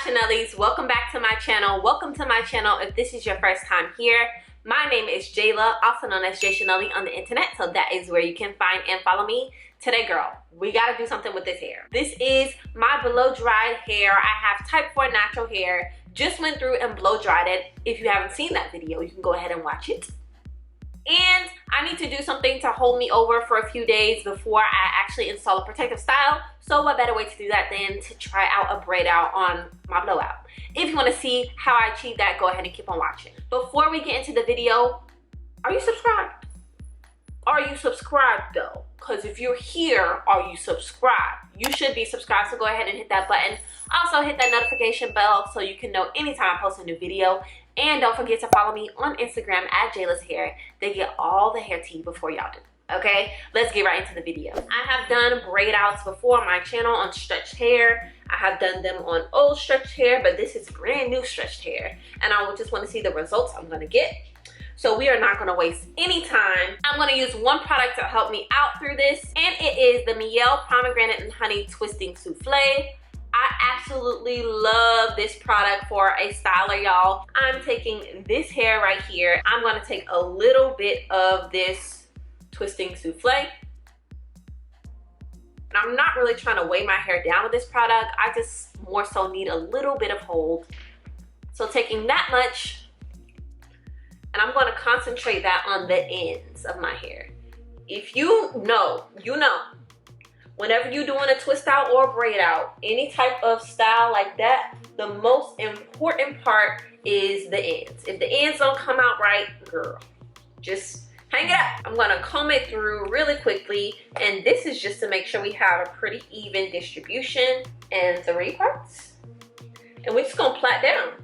JaiChanellies, welcome back to my channel. Welcome to my channel if this is your first time here. My name is Jaila, also known as JaiChanellie on the internet, so that is where you can find and follow me. Today, girl, we gotta do something with this hair. This is my blow dried hair. I have type 4 natural hair. Just went through and blow dried it. If you haven't seen that video, you can go ahead and watch it. And I need to do something to hold me over for a few days before I actually install a protective style. So what better way to do that than to try out a braid out on my blowout. If you want to see how I achieve that, go ahead and keep on watching. Before we get into the video, are you subscribed? Are you subscribed though? Because if you're here, are you subscribed? You should be subscribed, so go ahead and hit that button. Also hit that notification bell so you can know anytime I post a new video. And don't forget to follow me on Instagram at Jaila's Hair. They get all the hair tea before y'all do. Okay, let's get right into the video. I have done braid outs before on my channel on stretched hair. I have done them on old stretched hair, but this is brand new stretched hair. And I just want to see the results I'm gonna get. So we are not gonna waste any time. I'm gonna use one product to help me out through this, and it is the Mielle Pomegranate and Honey Twisting Souffle. I absolutely love this product for a styler, y'all. I'm taking this hair right here. I'm gonna take a little bit of this twisting souffle. And I'm not really trying to weigh my hair down with this product. I just more so need a little bit of hold. So taking that much, and I'm gonna concentrate that on the ends of my hair. If you know, you know. Whenever you're doing a twist out or a braid out, any type of style like that, the most important part is the ends. If the ends don't come out right, girl, just hang it up. I'm gonna comb it through really quickly, and this is just to make sure we have a pretty even distribution in 3 parts. And we're just gonna plait down.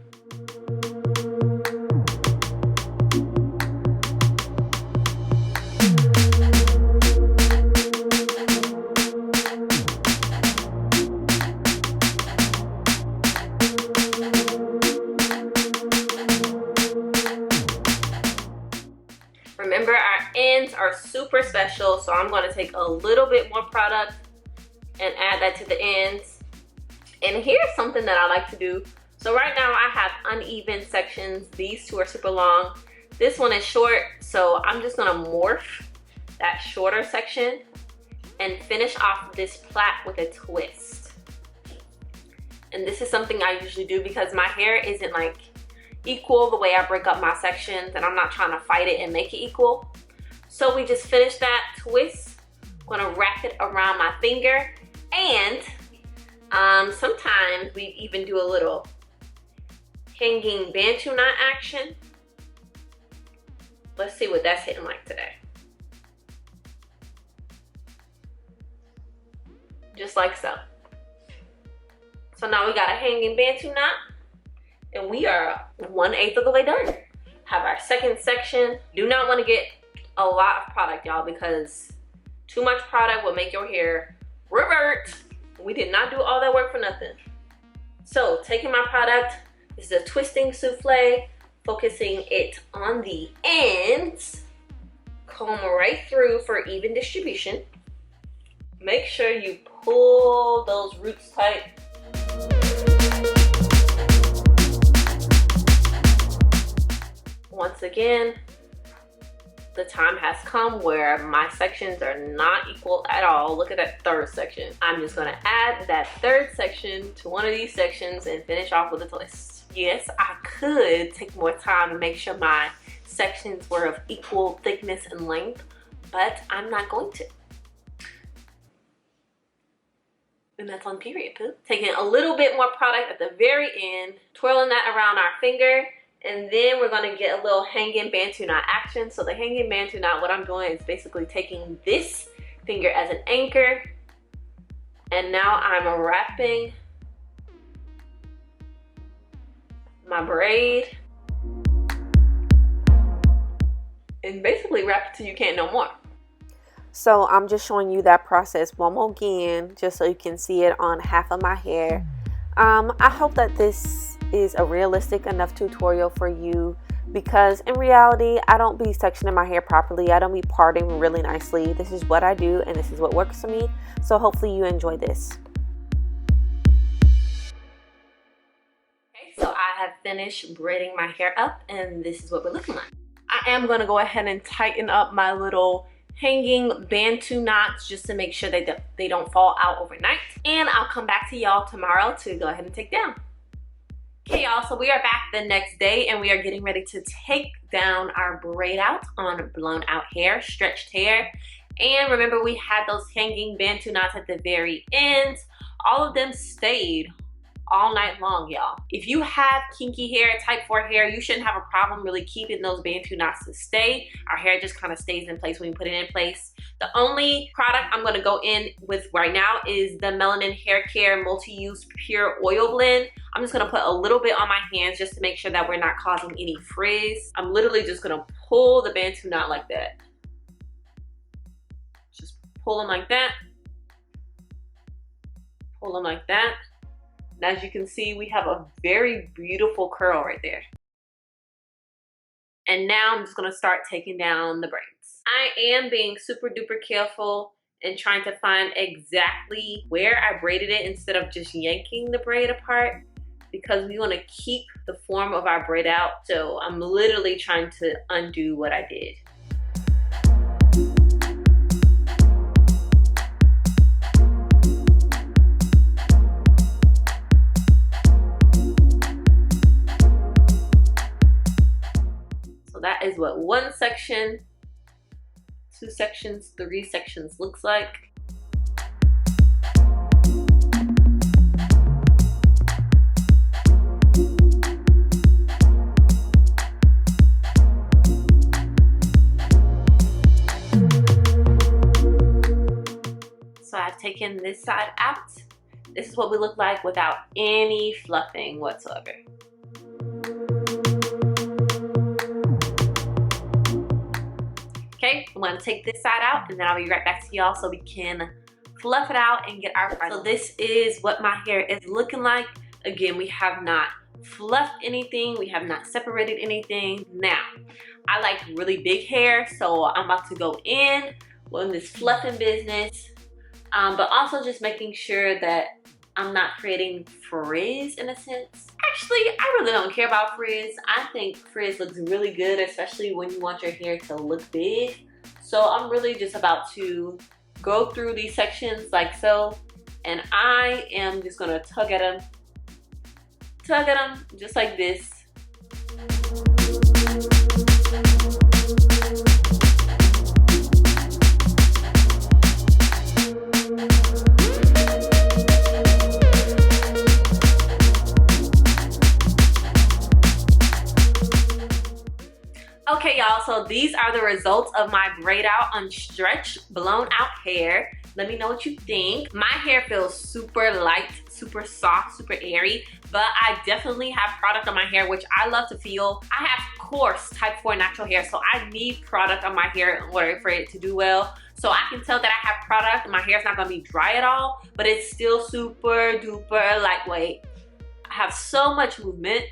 Remember, our ends are super special, so I'm going to take a little bit more product and add that to the ends. And here's something that I like to do. So right now I have uneven sections. These 2 are super long. This one is short, so I'm just going to morph that shorter section and finish off this plait with a twist. And this is something I usually do because my hair isn't like equal the way I break up my sections, and I'm not trying to fight it and make it equal. So we just finish that twist. I'm gonna wrap it around my finger, and sometimes we even do a little hanging Bantu knot action. Let's see what that's hitting like today. Just like so. So now we got a hanging Bantu knot. And we are 1/8 of the way done. Have our second section. Do not want to get a lot of product, y'all, because too much product will make your hair revert. We did not do all that work for nothing. So taking my product, this is a twisting souffle, focusing it on the ends. Comb right through for even distribution. Make sure you pull those roots tight. Once again, the time has come where my sections are not equal at all. Look at that 3rd section. I'm just gonna add that 3rd section to one of these sections and finish off with a twist. Yes, I could take more time to make sure my sections were of equal thickness and length, but I'm not going to. And that's on period, poo. Taking a little bit more product at the very end, twirling that around our finger, and then we're gonna get a little hanging Bantu knot action. So the hanging Bantu knot, what I'm doing is basically taking this finger as an anchor, and now I'm wrapping my braid, and basically wrap it till you can't no more. So I'm just showing you that process one more again, just so you can see it on half of my hair. I hope that this is a realistic enough tutorial for you, because in reality, I don't be sectioning my hair properly. I don't be parting really nicely. This is what I do, and this is what works for me. So hopefully you enjoy this. I have finished braiding my hair up, and this is what we're looking like. I am going to go ahead and tighten up my little hanging Bantu knots just to make sure that they don't fall out overnight. And I'll come back to y'all tomorrow to go ahead and take down. Okay, y'all, so we are back the next day and we are getting ready to take down our braid out on blown out hair, stretched hair. And remember, we had those hanging Bantu knots at the very end. All of them stayed all night long, y'all. If you have kinky hair, type 4 hair, you shouldn't have a problem really keeping those Bantu knots to stay. Our hair just kind of stays in place when we put it in place. The only product I'm going to go in with right now is the Melanin Haircare Multi-Use Pure Oil Blend. I'm just going to put a little bit on my hands just to make sure that we're not causing any frizz. I'm literally just going to pull the Bantu knot like that. Just pull them like that. Pull them like that. And as you can see, we have a very beautiful curl right there. And now I'm just going to start taking down the braids. I am being super duper careful and trying to find exactly where I braided it instead of just yanking the braid apart, because we want to keep the form of our braid out. So I'm literally trying to undo what I did. That is what one section, 2 sections, 3 sections looks like. So I've taken this side out. This is what we look like without any fluffing whatsoever. Okay, I'm gonna take this side out and then I'll be right back to y'all so we can fluff it out and get our final. So this is what my hair is looking like. Again, we have not fluffed anything. We have not separated anything. Now, I like really big hair, so I'm about to go in on this fluffing business, but also just making sure that I'm not creating frizz in a sense. Actually, I really don't care about frizz. I think frizz looks really good, especially when you want your hair to look big. So I'm really just about to go through these sections like so, and I am just gonna tug at them just like this. Okay, y'all, so these are the results of my braid out on stretched blown out hair. Let me know what you think. My hair feels super light, super soft, super airy, but I definitely have product on my hair, which I love to feel. I have coarse type 4 natural hair, so I need product on my hair in order for it to do well. So I can tell that I have product. My hair's not gonna be dry at all, but it's still super duper lightweight. I have so much movement.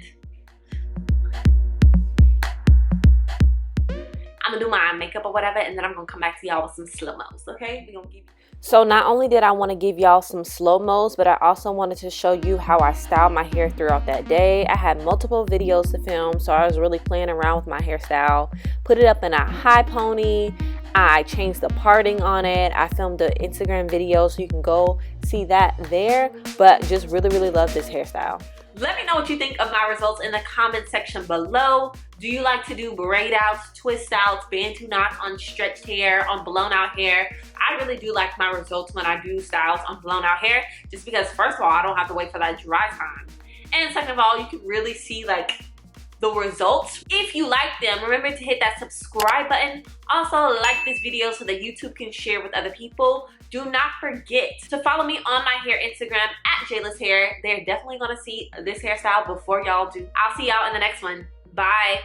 I'm gonna do my makeup or whatever, and then I'm gonna come back to y'all with some slow-mos, okay? We gonna give you. So not only did I want to give y'all some slow-mos, but I also wanted to show you how I styled my hair throughout that day. I had multiple videos to film, so I was really playing around with my hairstyle. Put it up in a high pony. I changed the parting on it. I filmed the Instagram video, so you can go see that there. But just really love this hairstyle. Let me know what you think of my results in the comment section below. Do you like to do braid outs, twist outs, Bantu knots on stretched hair, on blown out hair? I really do like my results when I do styles on blown out hair, just because first of all, I don't have to wait for that dry time. And second of all, you can really see like the results. If you like them, remember to hit that subscribe button. Also like this video so that YouTube can share with other people. Do not forget to follow me on my hair Instagram at Jaila's Hair. They're definitely gonna see this hairstyle before y'all do. I'll see y'all in the next one. Bye.